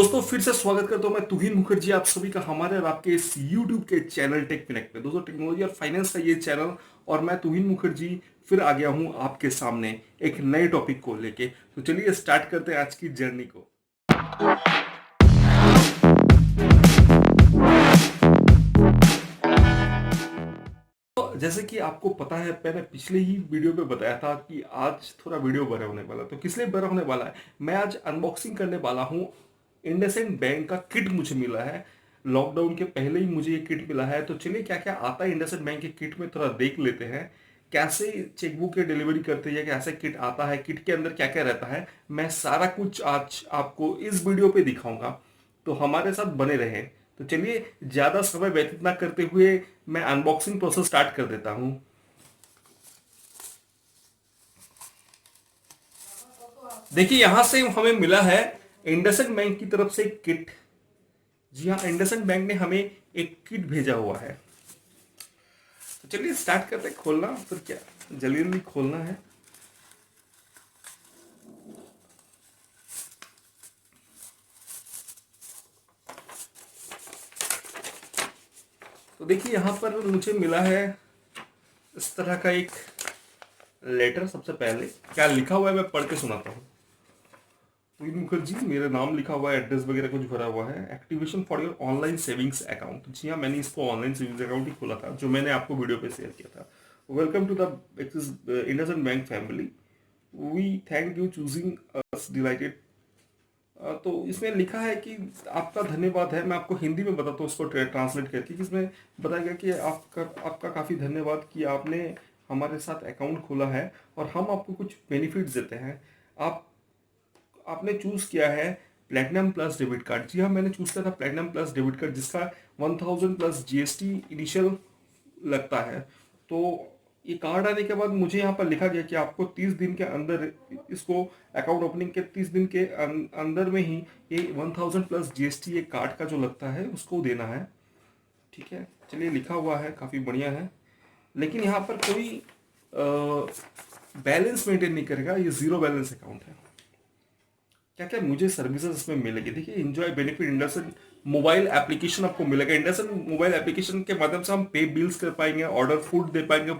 दोस्तों फिर से स्वागत करता हूं मैं तुहिन मुखर्जी आप सभी का हमारे और आपके इस YouTube के चैनल टेक कनेक्ट पे। दोस्तों टेक्नोलॉजी और फाइनेंस का ये चैनल और मैं तुहिन मुखर्जी फिर आ गया हूं आपके सामने एक नए टॉपिक को लेके। तो चलिए स्टार्ट करते हैं आज की जर्नी को। तो जैसे कि आपको पता है, मैंने पिछले ही वीडियो पे बताया था कि आज थोड़ा वीडियो बड़ा होने वाला है। तो किस लिए बड़ा होने वाला है, मैं आज अनबॉक्सिंग करने वाला हूँ। इंडसइंड बैंक का किट मुझे मिला है, लॉकडाउन के पहले ही मुझे ये किट मिला है। तो चलिए क्या क्या आता है इंडसइंड बैंक के किट में थोड़ा देख लेते हैं। कैसे चेकबुक की डिलीवरी करते हैं, कैसे किट आता है, किट के अंदर क्या क्या रहता है, मैं सारा कुछ आज आपको इस वीडियो पे दिखाऊंगा। तो हमारे साथ बने रहें। तो चलिए ज्यादा समय व्यतीत ना करते हुए मैं अनबॉक्सिंग प्रोसेस स्टार्ट कर देता हूं। देखिए यहां से हमें मिला है इंडसइंड बैंक की तरफ से एक किट। जी हाँ, इंडसइंड बैंक ने हमें एक किट भेजा हुआ है। तो चलिए स्टार्ट करते हैं खोलना। फिर क्या, जल्दी जल्दी खोलना है। तो देखिए यहाँ पर मुझे मिला है इस तरह का एक लेटर। सबसे पहले क्या लिखा हुआ है मैं पढ़ के सुनाता हूँ। तुहिन मुखर्जी मेरा नाम लिखा हुआ है, एड्रेस वगैरह कुछ भरा हुआ है। Activation for your online savings account. जी हाँ, मैंने इसको ऑनलाइन सेविंग्स अकाउंट ही खोला था, जो मैंने आपको वीडियो पे शेयर किया था। Welcome to the IndusInd bank family, we thank you choosing us, delighted. तो इसमें लिखा है कि आपका धन्यवाद है। मैं आपको हिंदी में बताता हूँ उसको ट्रांसलेट करके, कि इसमें बताया गया कि आपका आपका काफ़ी धन्यवाद कि आपने हमारे साथ अकाउंट खोला है और हम आपको कुछ बेनिफिट्स देते हैं। आप आपने चूज किया है प्लेटिनम प्लस डेबिट कार्ड। जी हाँ, मैंने चूज किया था प्लेटिनम प्लस डेबिट कार्ड, जिसका 1000 प्लस जीएसटी इनिशियल लगता है। तो ये कार्ड आने के बाद मुझे यहाँ पर लिखा गया कि आपको 30 दिन के अंदर इसको, अकाउंट ओपनिंग के 30 दिन के अंदर में ही ये 1000 प्लस जीएसटी ये कार्ड का जो लगता है उसको देना है। ठीक है, चलिए लिखा हुआ है, काफ़ी बढ़िया है। लेकिन यहाँ पर कोई बैलेंस मेंटेन नहीं करेगा, ये जीरो बैलेंस अकाउंट है। क्या क्या मुझे सर्विसेज इसमें मिलेगी, देखिए enjoy benefit IndusInd mobile application आपको मिलेगा। इंडसन मोबाइल एप्लीकेशन के माध्यम से हम पे बिल्स कर पाएंगे, ऑर्डर फूड दे पाएंगे,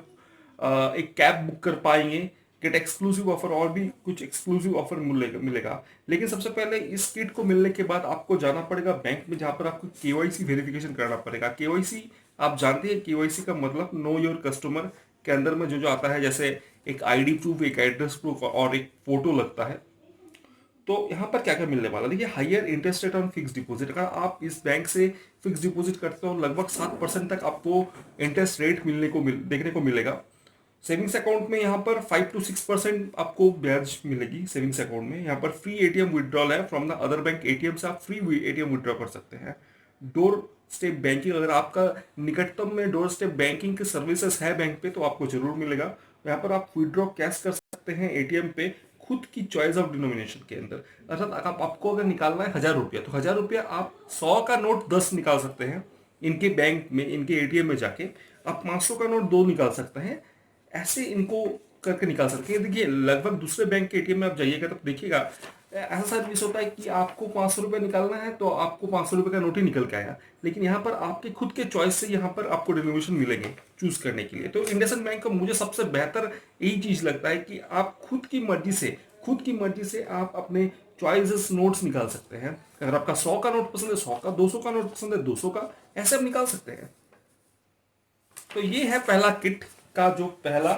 एक कैब बुक कर पाएंगे, गेट एक्सक्लूसिव ऑफर, और भी कुछ एक्सक्लूसिव ऑफर मिलेगा। लेकिन सबसे पहले इस किट को मिलने के बाद आपको जाना पड़ेगा बैंक में, जहां पर आपको केवाईसी वेरिफिकेशन कराना पड़ेगा। केवाईसी आप जानते हैं, केवाईसी का मतलब नो योर कस्टमर के अंदर में जो जो आता है, जैसे एक आईडी प्रूफ, एक एड्रेस प्रूफ और एक फोटो लगता है। तो यहाँ पर क्या क्या मिलने वाला, देखिए higher interest rate on fix deposit. अगर आप इस बैंक से फिक्स डिपॉजिट करते हो, लगभग 7% तक आपको इंटरेस्ट रेट देखने को मिलेगा। सेविंग्स अकाउंट में यहाँ पर 5 to 6% आपको ब्याज मिलेगी। सेविंग्स अकाउंट में यहाँ पर फ्री एटीएम विड्रॉल है from the other bank ATM से, आप फ्री एटीएम विड्रॉ कर सकते हैं। डोर स्टेप बैंकिंग, अगर आपका निकटतम में डोर स्टेप बैंकिंग की सर्विसेज है बैंक पे, तो आपको जरूर मिलेगा। यहाँ पर आप विड्रॉ कैश कर सकते हैं एटीएम पे, खुद की चॉइस ऑफ डिनोमिनेशन के अंदर। अर्थात आपको अगर निकालना है 1000 रुपया, तो 1000 रुपया आप 100 का नोट 10 निकाल सकते हैं इनके बैंक में, इनके एटीएम में जाके। आप 500 का नोट 2 निकाल सकते हैं, ऐसे इनको करके निकाल सकते हैं। देखिए लगभग दूसरे बैंक के एटीएम में आप जाइएगा तो देखिएगा ऐसा सर्विस होता है कि आपको 500 रुपये निकालना है तो आपको 500 रुपये का नोट ही निकल के आया। लेकिन यहाँ पर आपके खुद के चॉइस से यहाँ पर आपको डिनोमिनेशन मिलेंगे चूज करने के लिए। तो इंडसइंड बैंक का मुझे सबसे बेहतर यही चीज लगता है कि आप खुद की मर्जी से आप अपने चॉइसेस नोट्स निकाल सकते हैं। अगर आपका 100 का नोट पसंद है 100 का, 200 का नोट पसंद है 200 का, ऐसे आप निकाल सकते हैं। तो ये है पहला किट का जो पहला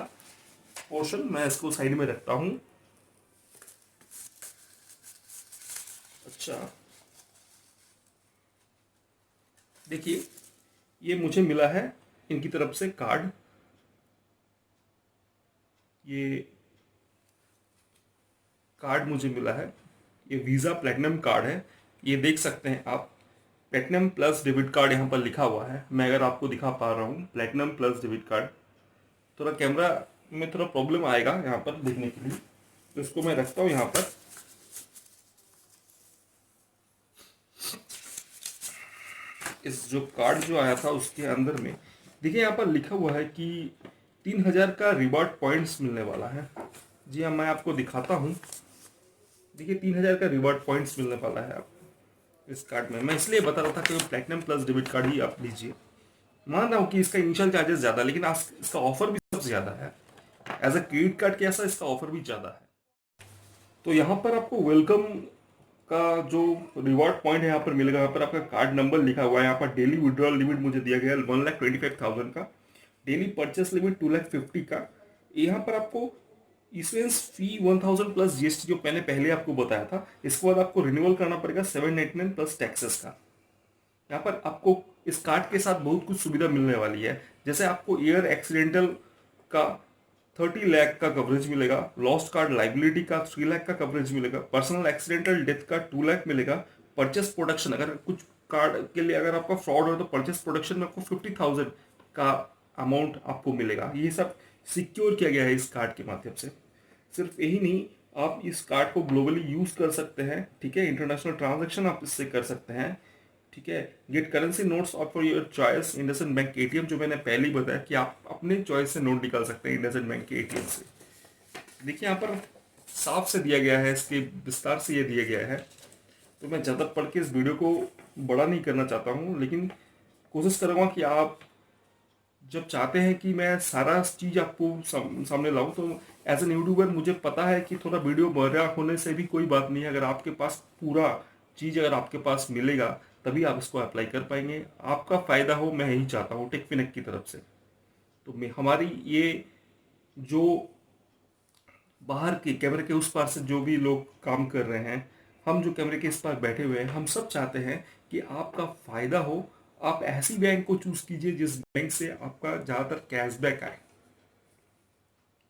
पोर्शन, मैं इसको साइड में रखता हूं। अच्छा, देखिए ये मुझे मिला है इनकी तरफ से कार्ड। ये कार्ड मुझे मिला है, ये वीज़ा प्लेटिनम कार्ड है। ये देख सकते हैं आप, प्लेटिनम प्लस डेबिट कार्ड यहाँ पर लिखा हुआ है। मैं अगर आपको दिखा पा रहा हूँ प्लेटिनम प्लस डेबिट कार्ड, थोड़ा कैमरा में थोड़ा प्रॉब्लम आएगा यहाँ पर देखने के लिए, तो इसको मैं रखता हूँ यहाँ पर। इस जो कार्ड जो आया था उसके अंदर में देखिए यहाँ पर लिखा हुआ है कि 3000 का रिवॉर्ड पॉइंट्स मिलने वाला है। जी हाँ, मैं आपको दिखाता हूँ। देखिए 3000 का रिवॉर्ड पॉइंट्स मिलने वाला है आपको। इस कार्ड में। मैं इसलिए बता रहा था कि प्लैटिनम प्लस डेबिट कार्ड ही आप लीजिए। मान रहा हूँ कि इसका इनिशियल चार्जेस ज़्यादा, लेकिन इसका ऑफर भी सबसे ज़्यादा है। एज अ क्रेडिट कार्ड के ऐसा इसका ऑफर भी ज़्यादा है। तो यहाँ पर आपको वेलकम का जो रिवॉर्ड पॉइंट है यहाँ पर मिलेगा। यहाँ पर आपका कार्ड नंबर लिखा हुआ है। यहाँ पर डेली विड्रॉल लिमिट मुझे दिया गया है 1,25,000 का, डेली परचेस लिमिट 2,50,000 का। यहाँ पर आपको इशुएंस फी 1,000 प्लस जीएसटी जो मैंने पहले आपको बताया था। इसके बाद आपको रिन्यूअल करना पड़ेगा 799 प्लस टैक्सेस का। यहाँ पर आपको इस कार्ड के साथ बहुत कुछ सुविधा मिलने वाली है। जैसे आपको एयर एक्सीडेंटल का 30 लाख का कवरेज मिलेगा, लॉस्ट कार्ड लाइबिलिटी का 3 लाख का कवरेज मिलेगा, पर्सनल एक्सीडेंटल डेथ का 2 लाख मिलेगा, परचेस प्रोडक्शन अगर कुछ कार्ड के लिए अगर आपका फ्रॉड हो तो परचेस प्रोडक्शन में आपको 50,000 का अमाउंट आपको मिलेगा। ये सब सिक्योर किया गया है इस कार्ड के माध्यम से। सिर्फ यही नहीं, आप इस कार्ड को ग्लोबली यूज कर सकते हैं। ठीक है, इंटरनेशनल ट्रांजैक्शन आप इससे कर सकते हैं। ठीक है, गेट करेंसी नोट्स और for your choice IndusInd bank ATM, जो मैंने पहले ही बताया कि आप अपने चॉइस से नोट निकाल सकते हैं इंडसइंड बैंक के एटीएम से। देखिए यहाँ पर साफ से दिया गया है, इसके विस्तार से ये दिया गया है। तो मैं ज़्यादा पढ़ के इस वीडियो को बड़ा नहीं करना चाहता हूँ, लेकिन कोशिश करूँगा कि आप जब चाहते हैं कि मैं सारा चीज़ आपको सामने लाऊं, तो एज एन यूट्यूबर मुझे पता है कि थोड़ा वीडियो बड़ा होने से भी कोई बात नहीं है। अगर आपके पास पूरा चीज़ अगर आपके पास मिलेगा तभी आप इसको अप्लाई कर पाएंगे। आपका फ़ायदा हो, मैं यही चाहता हूँ टेकफिनेक की तरफ से। तो हमारी ये जो बाहर के कैमरे के उस पार से जो भी लोग काम कर रहे हैं, हम जो कैमरे के इस पार बैठे हुए हैं, हम सब चाहते हैं कि आपका फ़ायदा हो। आप ऐसी बैंक को चूज कीजिए जिस बैंक से आपका ज़्यादातर कैशबैक आए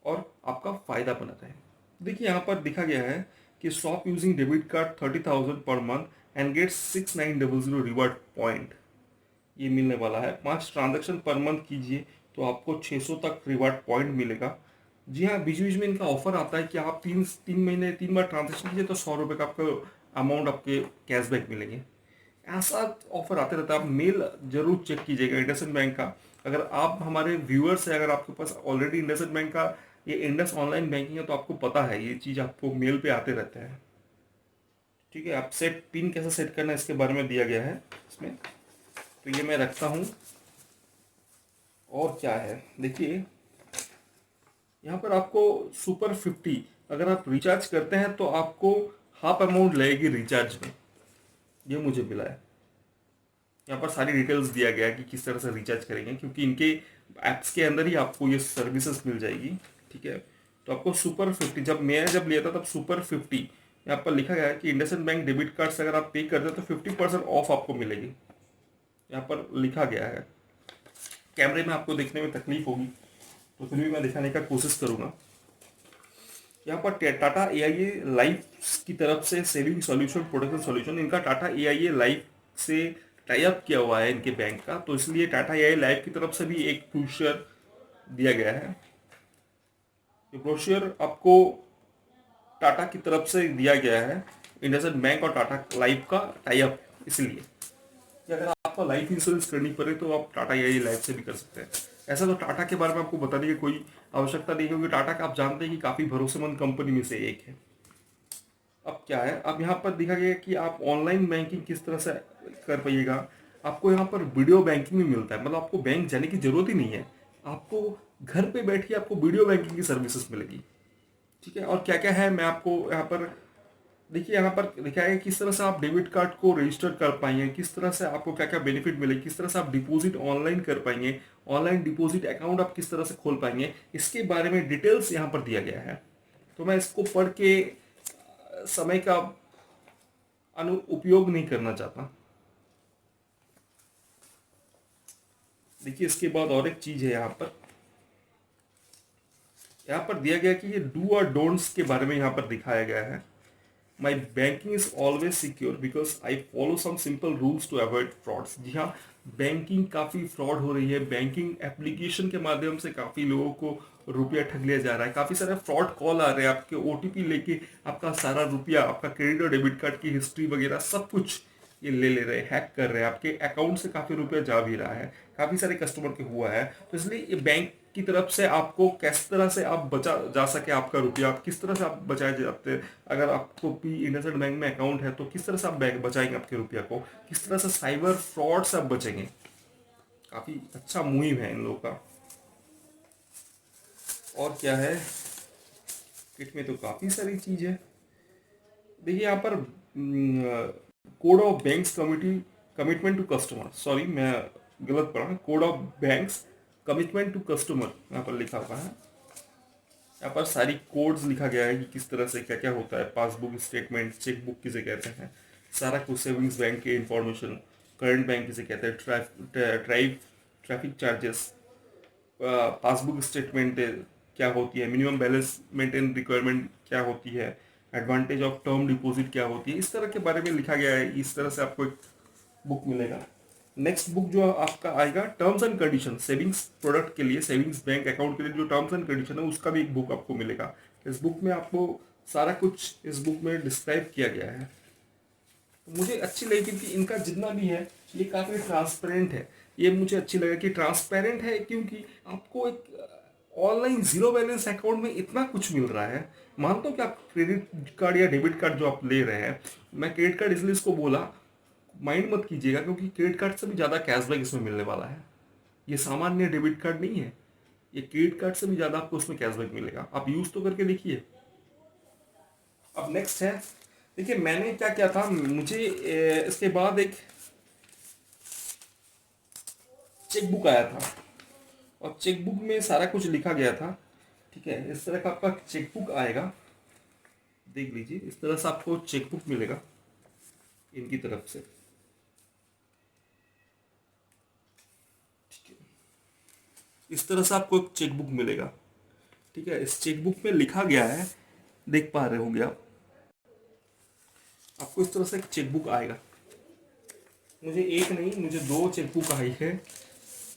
और आपका फ़ायदा बना रहे। देखिए यहाँ पर दिखा गया है कि शॉप यूजिंग डेबिट कार्ड 30,000 पर month and get 6900 reward point, ये मिलने वाला है। 5 ट्रांजैक्शन पर मंथ कीजिए तो आपको 600 तक रिवार्ड पॉइंट मिलेगा। जी हाँ, बीच बीच में इनका ऑफर आता है कि आप तीन महीने 3 बार ट्रांजैक्शन कीजिए तो 100 रुपये का आपका अमाउंट आपके कैशबैक मिलेंगे। ऐसा ऑफर आते रहता है। आप मेल जरूर चेक कीजिएगा इंडसइंड बैंक का। अगर आप हमारे व्यूअर्स हैं, अगर आपके पास ऑलरेडी इंडसइंड बैंक का ये इंडस ऑनलाइन बैंकिंग है, तो आपको पता है ये चीज़ आपको मेल पे आते रहते हैं। ठीक है, आप पिन कैसे सेट करना है इसके बारे में दिया गया है इसमें। तो ये मैं रखता हूँ। और क्या है, देखिए यहाँ पर आपको सुपर 50 अगर आप रिचार्ज करते हैं तो आपको हाफ अमाउंट लगेगी रिचार्ज में, ये मुझे मिला है। यहाँ पर सारी डिटेल्स दिया गया है कि किस तरह से रिचार्ज करेंगे, क्योंकि इनके ऐप्स के अंदर ही आपको ये सर्विसेज मिल जाएगी। ठीक है, तो आपको सुपर 50, जब लिया था तब सुपर 50 यहाँ पर लिखा गया है कि इंडसइंड बैंक डेबिट कार्ड से अगर आप पे करते हैं तो 50% ऑफ आपको मिलेगी। यहाँ पर लिखा गया है। कैमरे में आपको देखने में तकलीफ होगी तो फिर भी मैं दिखाने का कोशिश करूँगा। यहाँ पर टाटा एआईए लाइफ की तरफ से सेविंग सॉल्यूशन प्रोटेक्शन सॉल्यूशन, इनका टाटा एआईए लाइफ से टाई अप किया हुआ है इनके बैंक का, तो इसलिए टाटा एआईए लाइफ की तरफ से भी एक ब्रोशर दिया गया है। ये ब्रोशर आपको टाटा की तरफ से दिया गया है, इंडसइंड बैंक और टाटा लाइफ का टाई अप, इसलिए कि अगर आपको लाइफ इंश्योरेंस करनी पड़े तो आप टाटा एआईए लाइफ से भी कर सकते हैं। ऐसा तो टाटा के बारे में आपको बताने की कोई आवश्यकता नहीं, क्योंकि टाटा का आप जानते हैं कि काफ़ी भरोसेमंद कंपनी में से एक है। अब क्या है, अब यहाँ पर दिखा गया कि आप ऑनलाइन बैंकिंग किस तरह से कर पाइएगा। आपको यहाँ पर वीडियो बैंकिंग भी मिलता है, मतलब आपको बैंक जाने की जरूरत ही नहीं है। आपको घर पे बैठ के आपको वीडियो बैंकिंग की सर्विसेज मिलेगी। ठीक है, और क्या क्या है मैं आपको यहाँ पर, देखिए यहाँ पर लिखा है किस तरह से आप डेबिट कार्ड को रजिस्टर कर पाएंगे, किस तरह से आपको क्या क्या बेनिफिट मिलेगी, किस तरह से आप डिपॉजिट ऑनलाइन कर पाएंगे, ऑनलाइन डिपॉजिट अकाउंट आप किस तरह से खोल पाएंगे, इसके बारे में डिटेल्स यहाँ पर दिया गया है। तो मैं इसको पढ़ के समय का उपयोग नहीं करना चाहता। देखिए इसके बाद और एक चीज है, यहाँ पर दिया गया कि ये डू और डोंट्स के बारे में यहाँ पर दिखाया गया है। My banking is always secure because I follow some simple rules to avoid frauds. जी हाँ, बैंकिंग काफ़ी फ्रॉड हो रही है। बैंकिंग एप्लीकेशन के माध्यम से काफ़ी लोगों को रुपया ठग लिया जा रहा है। काफ़ी सारे फ्रॉड कॉल आ रहे हैं, आपके ओटीपी लेके आपका सारा रुपया, आपका क्रेडिट और डेबिट कार्ड की हिस्ट्री वगैरह सब कुछ ये ले रहे हैं, हैक कर रहे हैं। आपके अकाउंट से काफ़ी रुपया जा भी रहा है, काफ़ी सारे कस्टमर के हुआ है। तो इसलिए ये बैंक की तरफ से आपको किस तरह से आप बचा जा सके आपका रुपया, आप किस तरह से आप बचाए जाते हैं। अगर आपको भी इंडसइंड बैंक में अकाउंट है तो किस तरह से आप बैंक बचाएंगे आपके रुपया को, किस तरह से साइबर फ्रॉड से आप बचेंगे। काफी अच्छा मुहिम है इन लोगों का। और क्या है किट में, तो काफी सारी चीज है। देखिए यहाँ पर code of banks committee commitment to customer, sorry मैं गलत पढ़ा, code of banks commitment to customer यहाँ पर लिखा हुआ है। यहाँ पर सारी कोड्स लिखा गया है कि किस तरह से क्या क्या होता है। पासबुक स्टेटमेंट, चेकबुक किसे कहते हैं, सारा कुछ, सेविंग्स बैंक के इंफॉर्मेशन, करंट बैंक किसे कहते हैं, ट्रैफिक चार्जेस, पासबुक स्टेटमेंट क्या होती है, मिनिमम बैलेंस मेंटेन रिक्वायरमेंट क्या होती है, एडवांटेज ऑफ टर्म डिपॉजिट क्या होती है, इस तरह के बारे में लिखा गया है। इस तरह से आपको एक बुक मिलेगा। नेक्स्ट बुक जो आपका आएगा, terms and condition, savings product के लिए, सेविंग्स बैंक अकाउंट के लिए जो टर्म्स एंड कंडीशन है उसका भी एक बुक आपको मिलेगा। इस बुक में आपको सारा कुछ इस बुक में डिस्क्राइब किया गया है। तो मुझे अच्छी लगी क्योंकि इनका जितना भी है ये काफ़ी ट्रांसपेरेंट है। ये मुझे अच्छी लगा कि ट्रांसपेरेंट है, क्योंकि आपको एक ऑनलाइन जीरो बैलेंस अकाउंट में इतना कुछ मिल रहा है। मानता हूँ कि आप क्रेडिट कार्ड या डेबिट कार्ड जो आप ले रहे हैं, मैं क्रेडिट कार्ड इसलिए इसको बोला, माइंड मत कीजिएगा, क्योंकि क्रेडिट कार्ड से भी ज़्यादा कैशबैक इसमें मिलने वाला है। ये सामान्य डेबिट कार्ड नहीं है, ये क्रेडिट कार्ड से भी ज़्यादा आपको उसमें कैशबैक मिलेगा। आप यूज़ तो करके देखिए। अब नेक्स्ट है, देखिए मैंने क्या किया था, मुझे इसके बाद एक चेकबुक आया था और चेकबुक में सारा कुछ लिखा गया था। ठीक है, इस तरह का आपका चेकबुक आएगा, देख लीजिए। इस तरह से आपको चेकबुक मिलेगा इनकी तरफ से। ठीक है, इस तरह से आपको एक चेकबुक मिलेगा। ठीक है, इस चेकबुक में लिखा गया है, देख पा रहे होंगे आप, आपको इस तरह से एक चेकबुक आएगा। मुझे एक नहीं, मुझे 2 चेकबुक आई है।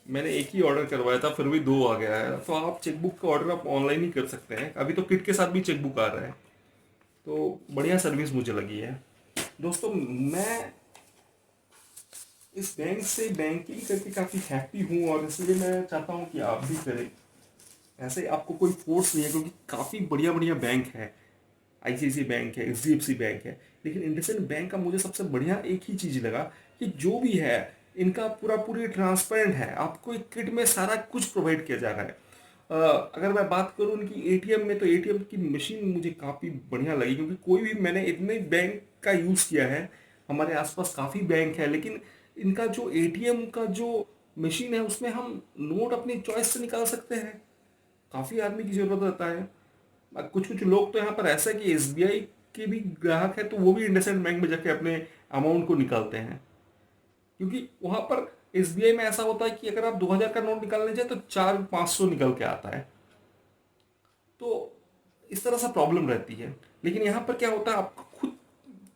मैंने एक ही ऑर्डर करवाया था, फिर भी 2 आ गया है। तो आप चेकबुक का ऑर्डर आप ऑनलाइन ही कर सकते हैं। अभी तो किट के साथ भी चेकबुक आ रहा है, तो बढ़िया सर्विस मुझे लगी है। दोस्तों, मैं इस बैंक से बैंकिंग करके काफ़ी हैप्पी हूँ और इसलिए मैं चाहता हूँ कि आप भी करें। ऐसे आपको कोई फोर्स नहीं है, क्योंकि काफ़ी बढ़िया बढ़िया बैंक है। आईसीआईसीआई बैंक है, एचडीएफसी बैंक है, लेकिन इंडसइंड बैंक का मुझे सबसे बढ़िया एक ही चीज़ लगा कि जो भी है इनका पूरी ट्रांसपेरेंट है। आपको एक किट में सारा कुछ प्रोवाइड किया जा रहा है। अगर मैं बात करूँ उनकी एटीएम में, तो एटीएम की मशीन मुझे काफ़ी बढ़िया लगी, क्योंकि कोई भी, मैंने इतने बैंक का यूज़ किया है, हमारे आसपास काफ़ी बैंक है, लेकिन इनका जो एटीएम का जो मशीन है उसमें हम नोट अपनी चॉइस से निकाल सकते हैं। काफ़ी आदमी की ज़रूरत रहता है। कुछ कुछ लोग तो यहाँ पर ऐसा है कि एसबीआई के भी ग्राहक है, तो वो भी इंडसइंड बैंक में जाके अपने अमाउंट को निकालते हैं, क्योंकि वहाँ पर एसबीआई में ऐसा होता है कि अगर आप 2000 का नोट निकालने जाए तो 400-500 निकल के आता है। तो इस तरह से प्रॉब्लम रहती है। लेकिन यहाँ पर क्या होता है, आप खुद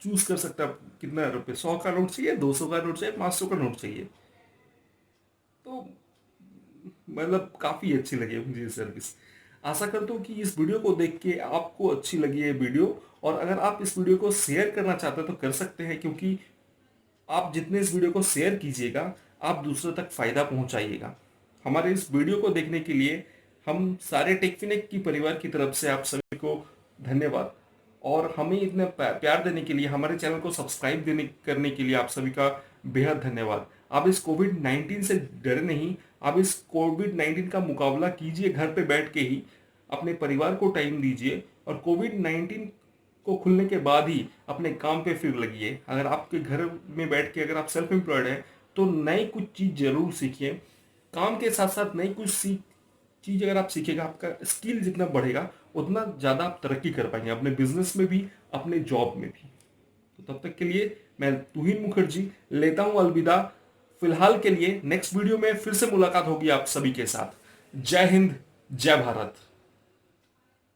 चूज कर सकते हैं आप कितना रुपये, 100 का नोट चाहिए, 200 का नोट चाहिए, 500 का नोट चाहिए। तो मतलब काफ़ी अच्छी लगी मुझे ये सर्विस। आशा करता हूँ कि इस वीडियो को देख के आपको अच्छी लगी है वीडियो, और अगर आप इस वीडियो को शेयर करना चाहते हैं तो कर सकते हैं, क्योंकि आप जितने इस वीडियो को शेयर कीजिएगा आप दूसरों तक फायदा पहुंचाइएगा। हमारे इस वीडियो को देखने के लिए हम सारे टेकफिनेक की परिवार की तरफ से आप सभी को धन्यवाद, और हमें इतना प्यार देने के लिए, हमारे चैनल को सब्सक्राइब करने के लिए आप सभी का बेहद धन्यवाद। आप इस कोविड-19 से डरे नहीं, आप इस कोविड-19 का मुकाबला कीजिए घर पे बैठ के ही, अपने परिवार को टाइम दीजिए, और कोविड-19 को खुलने के बाद ही अपने काम पे फिर लगिए। अगर आपके घर में बैठ के अगर आप सेल्फ एम्प्लॉयड हैं तो नई कुछ चीज़ जरूर सीखिए। काम के साथ साथ नई कुछ चीज़ अगर आप सीखेगा, आपका स्किल जितना बढ़ेगा उतना ज़्यादा आप तरक्की कर पाएंगे, अपने बिजनेस में भी, अपने जॉब में भी। तो तब तक के लिए मैं तुहिन मुखर्जी लेता हूँ अलविदा फिलहाल के लिए। नेक्स्ट वीडियो में फिर से मुलाकात होगी आप सभी के साथ। जय हिंद, जय भारत।